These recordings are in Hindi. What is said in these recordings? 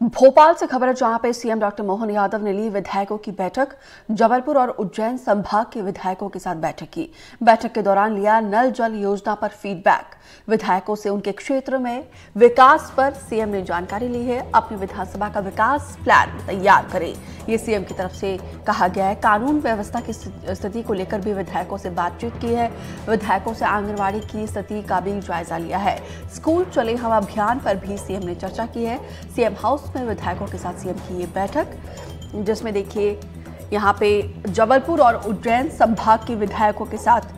भोपाल से खबर है जहां पे सीएम डॉक्टर मोहन यादव ने ली विधायकों की बैठक। जबलपुर और उज्जैन संभाग के विधायकों के साथ बैठक की। बैठक के दौरान लिया नल जल योजना पर फीडबैक। विधायकों से उनके क्षेत्र में विकास पर सीएम ने जानकारी ली है। अपनी विधानसभा का विकास प्लान तैयार करें, ये सीएम की तरफ से कहा गया है। कानून व्यवस्था की स्थिति को लेकर भी विधायकों से बातचीत की है। विधायकों से आंगनबाड़ी की स्थिति का भी जायजा लिया है। स्कूल चले हम अभियान पर भी सीएम ने चर्चा की है। सीएम हाउस में विधायकों के साथ सीएम की ये बैठक, जिसमें देखिए यहाँ पे जबलपुर और उज्जैन संभाग के विधायकों के साथ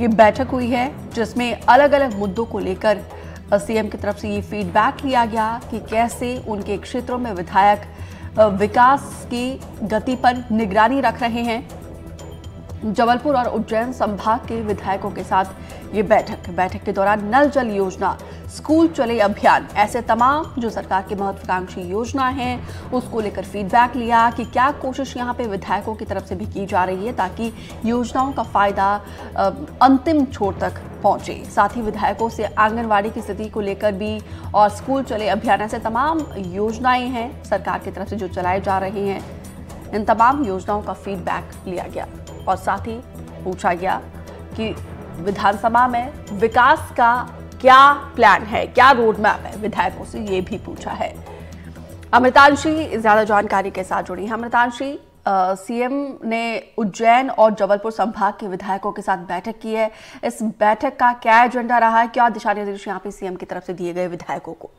ये बैठक हुई है, जिसमें अलग अलग मुद्दों को लेकर सीएम की तरफ से ये फीडबैक लिया गया कि कैसे उनके क्षेत्रों में विधायक विकास की गति पर निगरानी रख रहे हैं। जबलपुर और उज्जैन संभाग के विधायकों के साथ ये बैठक के दौरान नल जल योजना, स्कूल चले अभियान, ऐसे तमाम जो सरकार की महत्वाकांक्षी योजना है उसको लेकर फीडबैक लिया कि क्या कोशिश यहाँ पे विधायकों की तरफ से भी की जा रही है ताकि योजनाओं का फायदा अंतिम छोर तक पहुंचे। साथ ही विधायकों से आंगनबाड़ी की स्थिति को लेकर भी और स्कूल चले अभियान, ऐसे तमाम योजनाएं हैं सरकार की तरफ से जो चलाए जा रहे हैं, इन तमाम योजनाओं का फीडबैक लिया गया और साथ ही पूछा गया कि विधानसभा में विकास का क्या प्लान है, क्या रोड मैप है। विधायकों से ये भी पूछा है। अमृतांशी ज्यादा जानकारी के साथ जुड़ी है। अमृतांशी, सीएम ने उज्जैन और जबलपुर संभाग के विधायकों के साथ बैठक की है। इस बैठक का क्या एजेंडा रहा है, क्या दिशा निर्देश यहाँ पे सीएम की तरफ से दिए गए विधायकों को?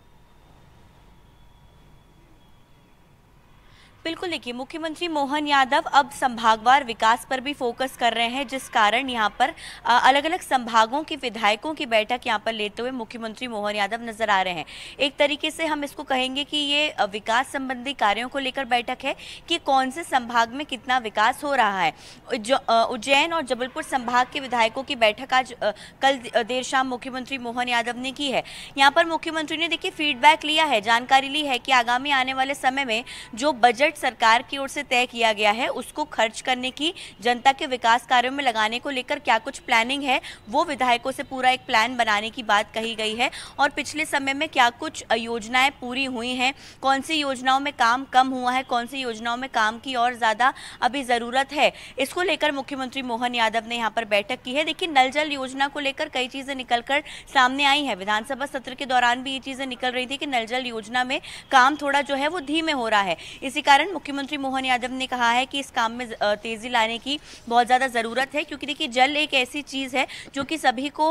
बिल्कुल, देखिए मुख्यमंत्री मोहन यादव अब संभागवार विकास पर भी फोकस कर रहे हैं, जिस कारण यहाँ पर अलग अलग संभागों के विधायकों की बैठक यहाँ पर लेते हुए मुख्यमंत्री मोहन यादव नजर आ रहे हैं। एक तरीके से हम इसको कहेंगे कि ये विकास संबंधी कार्यों को लेकर बैठक है कि कौन से संभाग में कितना विकास हो रहा है। उज्जैन और जबलपुर संभाग के विधायकों की बैठक आज कल देर शाम मुख्यमंत्री मोहन यादव ने की है। यहाँ पर मुख्यमंत्री ने देखिए फीडबैक लिया है, जानकारी ली है कि आगामी आने वाले समय में जो बजट सरकार की ओर से तय किया गया है उसको खर्च करने की, जनता के विकास कार्यों में लगाने को लेकर क्या कुछ प्लानिंग है, वो विधायकों से पूरा एक प्लान बनाने की बात कही गई है। और पिछले समय में क्या कुछ योजनाएं पूरी हुई हैं, कौन सी योजनाओं में काम कम हुआ है, कौन सी योजनाओं में काम की और ज्यादा अभी जरूरत है, इसको लेकर मुख्यमंत्री मोहन यादव ने यहाँ पर बैठक की है। देखिए नल जल योजना को लेकर कई चीजें निकलकर सामने आई है। विधानसभा सत्र के दौरान भी ये चीजें निकल रही थी कि नल जल योजना में काम थोड़ा जो है वो धीमे हो रहा है। इसी कारण मुख्यमंत्री मोहन यादव ने कहा है कि इस काम में तेजी लाने की बहुत ज्यादा जरूरत है, क्योंकि देखिए जल एक ऐसी चीज है जो कि सभी को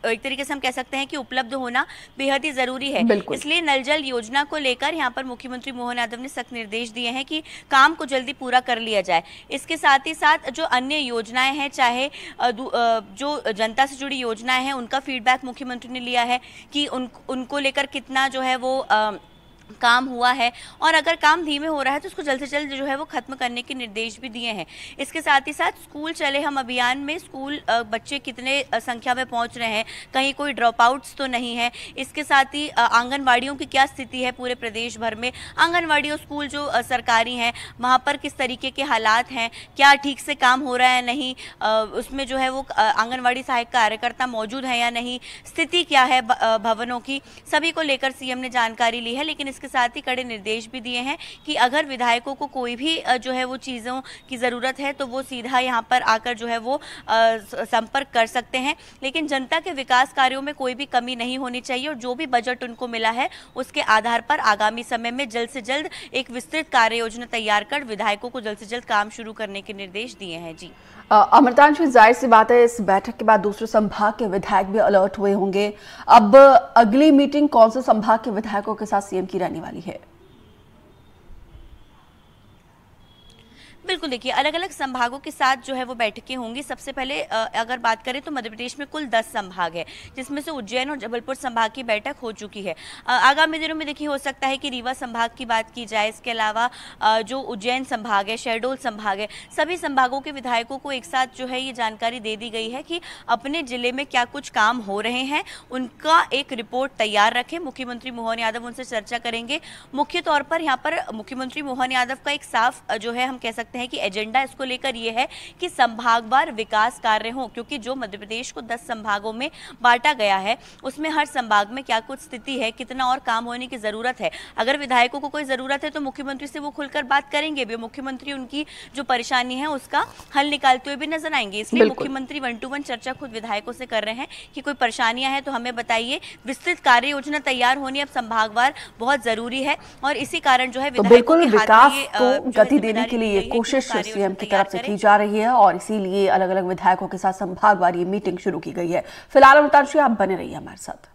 एक तरीके से हम कह सकते हैं कि उपलब्ध होना बेहद ही जरूरी है। इसलिए नल जल योजना को लेकर यहाँ पर मुख्यमंत्री मोहन यादव ने सख्त निर्देश दिए हैं कि काम को जल्दी पूरा कर लिया जाए। इसके साथ ही साथ जो अन्य योजनाएं हैं, चाहे जो जनता से जुड़ी योजनाएं हैं, उनका फीडबैक मुख्यमंत्री ने लिया है कि उनको लेकर कितना जो है वो काम हुआ है और अगर काम धीमे हो रहा है तो उसको जल्द से जल्द जो है वो खत्म करने के निर्देश भी दिए हैं। इसके साथ ही साथ स्कूल चले हम अभियान में स्कूल बच्चे कितने संख्या में पहुंच रहे हैं, कहीं कोई ड्रॉप आउट्स तो नहीं है। इसके साथ ही आंगनवाड़ियों की क्या स्थिति है पूरे प्रदेश भर में, आंगनवाड़ी और स्कूल जो सरकारी हैं वहाँ पर किस तरीके के हालात हैं, क्या ठीक से काम हो रहा है नहीं, उसमें जो है वो आंगनवाड़ी सहायक कार्यकर्ता मौजूद है या नहीं, स्थिति क्या है भवनों की, सभी को लेकर सीएम ने जानकारी ली है। लेकिन इसके साथ ही कड़े निर्देश भी दिए हैं कि अगर विधायकों को कोई भी जो है वो चीज़ों की ज़रूरत है तो वो सीधा यहाँ पर आकर जो है वो संपर्क कर सकते हैं। लेकिन जनता के विकास कार्यों में कोई भी कमी नहीं होनी चाहिए और जो भी बजट उनको मिला है उसके आधार पर आगामी समय में जल्द से जल्द एक विस्तृत कार्य योजना तैयार कर विधायकों को जल्द से जल्द काम शुरू करने के निर्देश दिए हैं। जी अमृतांशी, जाहिर सी बात है इस बैठक के बाद दूसरे संभाग के विधायक भी अलर्ट हुए होंगे। अब अगली मीटिंग कौन से संभाग के विधायकों के साथ सीएम की रहने वाली है? बिल्कुल, देखिए अलग अलग संभागों के साथ जो है वो बैठकें होंगी। सबसे पहले अगर बात करें तो मध्य प्रदेश में कुल 10 संभाग है, जिसमें से उज्जैन और जबलपुर संभाग की बैठक हो चुकी है। आगामी दिनों में देखिए हो सकता है कि रीवा संभाग की बात की जाए। इसके अलावा जो उज्जैन संभाग है, शहडोल संभाग है, सभी संभागों के विधायकों को एक साथ जो है ये जानकारी दे दी गई है कि अपने जिले में क्या कुछ काम हो रहे हैं, उनका एक रिपोर्ट तैयार रखें। मुख्यमंत्री मोहन यादव उनसे चर्चा करेंगे। मुख्य तौर पर यहाँ पर मुख्यमंत्री मोहन यादव का एक साफ जो है हम कह सकते सकते हैं कि एजेंडा इसको लेकर ये है कि संभागवार विकास कार्य हो, क्योंकि जो मध्य प्रदेश को 10 संभागों में बांटा गया है उसमें हर संभाग में क्या कुछ स्थिति है, कितना और काम होने की जरूरत है। अगर विधायकों को कोई जरूरत है तो मुख्यमंत्री से वो खुलकर बात करेंगे भी, मुख्यमंत्री उनकी जो परेशानी है उसका हल निकालते हुए भी नजर आएंगे। इसलिए मुख्यमंत्री 1-to-1 चर्चा खुद विधायकों से कर रहे हैं कि कोई परेशानियां हैं तो हमें बताइए। विस्तृत कार्य योजना तैयार होनी अब संभागवार बहुत जरूरी है और इसी कारण जो है तो बिल्कुल विकास को गति देने के लिए ये कोशिश सीएम की तरफ से की जा रही है और इसीलिए अलग अलग विधायकों के साथ संभागवार ये मीटिंग शुरू की गई है। फिलहाल अनुतांशी आप बने रहिए हमारे साथ।